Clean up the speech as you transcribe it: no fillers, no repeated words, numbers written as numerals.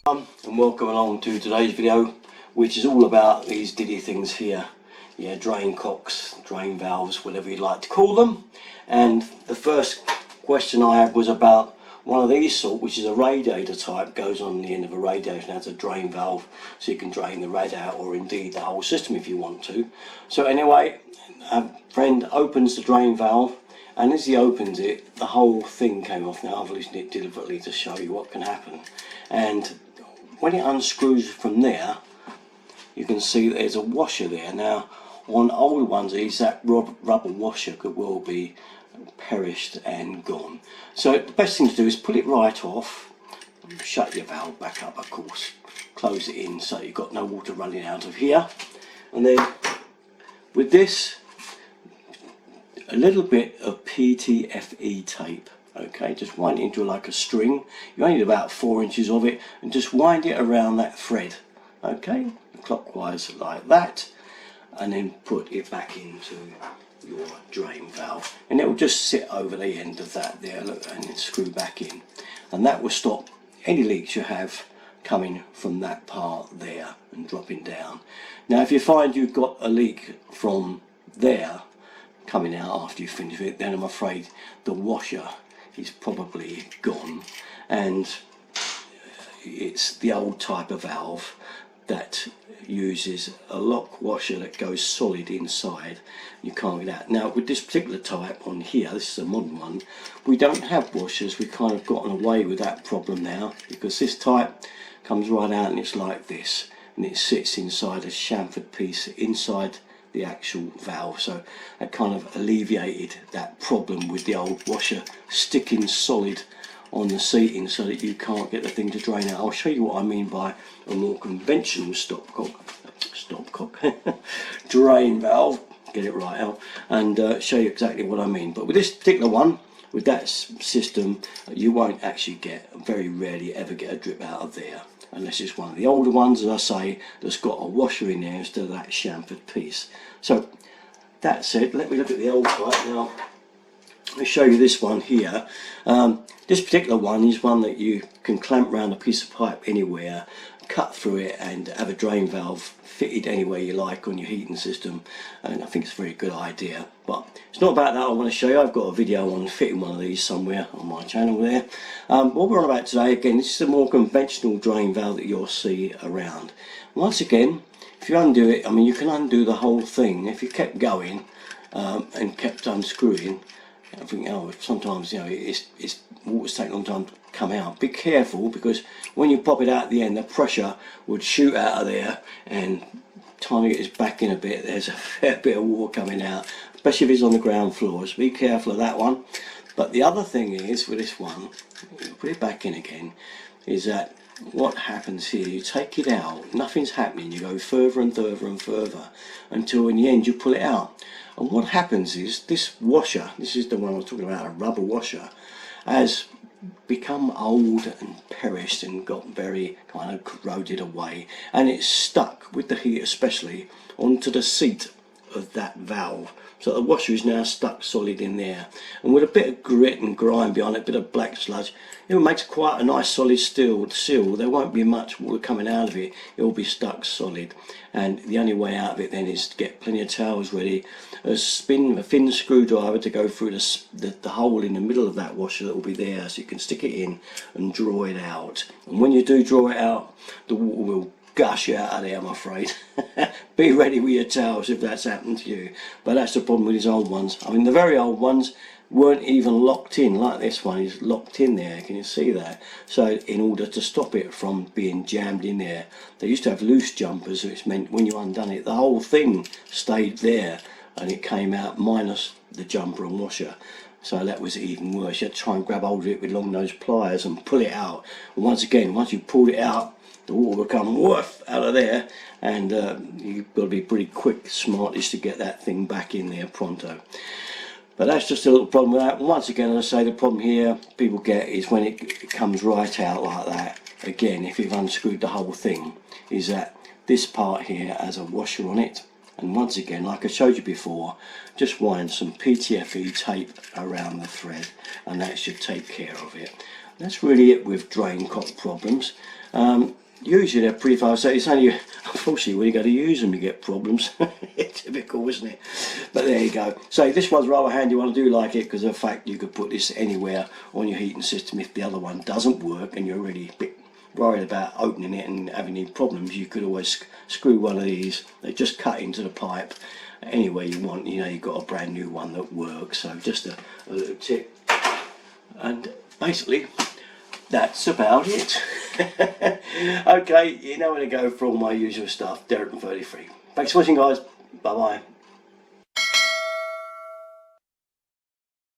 And welcome along to today's video, which is all about these diddy things here. Yeah, drain cocks, drain valves, whatever you'd like to call them. And the first question I had was about one of these sort, which is a radiator type, goes on the end of a radiator and has a drain valve, so you can drain the rad out, or indeed the whole system if you want to. So anyway, a friend opens the drain valve, and as he opens it, the whole thing came off. Now I've loosened it deliberately to show you what can happen. And when it unscrews from there, you can see there's a washer there. Now on old ones, that rubber washer could well be perished and gone. So the best thing to do is pull it right off, shut your valve back up, of course, close it in so you've got no water running out of here. And then with this, a little bit of PTFE tape. Okay, just wind it into like a string. You only need about 4 inches of it, and just wind it around that thread. Okay, clockwise like that, and then put it back into your drain valve, and it will just sit over the end of that there, look, and then screw back in, and that will stop any leaks you have coming from that part there and dropping down. Now if you find you've got a leak from there coming out after you finish it, then I'm afraid the washer is probably gone, and it's the old type of valve that uses a lock washer that goes solid inside. You can't get out. Now with this particular type on here, this is a modern one, we don't have washers. We've kind of gotten away with that problem now, because this type comes right out and it's like this, and it sits inside a chamfered piece inside the actual valve, so that kind of alleviated that problem with the old washer sticking solid on the seating so that you can't get the thing to drain out. I'll show you what I mean by a more conventional stopcock drain valve, get it right out, and show you exactly what I mean. But with this particular one, with that system, you won't actually very rarely ever get a drip out of there, unless it's one of the older ones, as I say, that's got a washer in there instead of that chamfered piece. So that said, let me look at the old type now. Let me show you this one here. This particular one is one that you can clamp around a piece of pipe anywhere, cut through it, and have a drain valve fitted anywhere you like on your heating system, and I think it's a very good idea. But it's not about that I want to show you. I've got a video on fitting one of these somewhere on my channel there. What we're on about today, again, this is a more conventional drain valve that you'll see around. Once again, if you undo it, I mean, you can undo the whole thing. If you kept going and kept unscrewing, I think, oh, sometimes, you know, it's water's take a long time to come out. Be careful, because when you pop it out at the end, the pressure would shoot out of there, and time you get this back in a bit, there's a fair bit of water coming out, especially if it's on the ground floor. So be careful of that one. But the other thing is, with this one, put it back in again, is that what happens here, you take it out, nothing's happening, you go further and further and further until in the end you pull it out. And what happens is, this washer, this is the one I was talking about, a rubber washer, has become old and perished and got very kind of corroded away, and it's stuck with the heat especially onto the seat of that valve. So the washer is now stuck solid in there, and with a bit of grit and grime behind it, a bit of black sludge, it makes quite a nice solid seal. There won't be much water coming out of it, it will be stuck solid, and the only way out of it then is to get plenty of towels ready, a thin screwdriver to go through the hole in the middle of that washer that will be there, so you can stick it in and draw it out. And when you do draw it out, the water will gush out of there, I'm afraid. Be ready with your towels if that's happened to you. But that's the problem with these old ones. I mean, the very old ones weren't even locked in, like this one is locked in there, can you see that? So in order to stop it from being jammed in there, they used to have loose jumpers, which meant when you undone it, the whole thing stayed there, and it came out minus the jumper and washer. So that was even worse. You had to try and grab hold of it with long nose pliers and pull it out. And once again, once you pulled it out, the water will come woof out of there, and you've got to be pretty quick, smartish to get that thing back in there pronto. But that's just a little problem with that. And once again, as I say, the problem here people get is when it comes right out like that. Again, if you've unscrewed the whole thing, is that this part here has a washer on it, and once again, like I showed you before, just wind some PTFE tape around the thread, and that should take care of it. That's really it with drain cock problems. Usually they're pretty fast, so it's only unfortunately when you go to use them you get problems. Typical, isn't it? But there you go. So this one's rather handy one. I do like it because of the fact you could put this anywhere on your heating system. If the other one doesn't work and you're really a bit worried about opening it and having any problems, you could always screw one of these. They just cut into the pipe anywhere you want. You know, you've got a brand new one that works. So just a little tip, and basically that's about it. Okay, you know where to go for all my usual stuff. Derek 33. Thanks for watching, guys. Bye bye.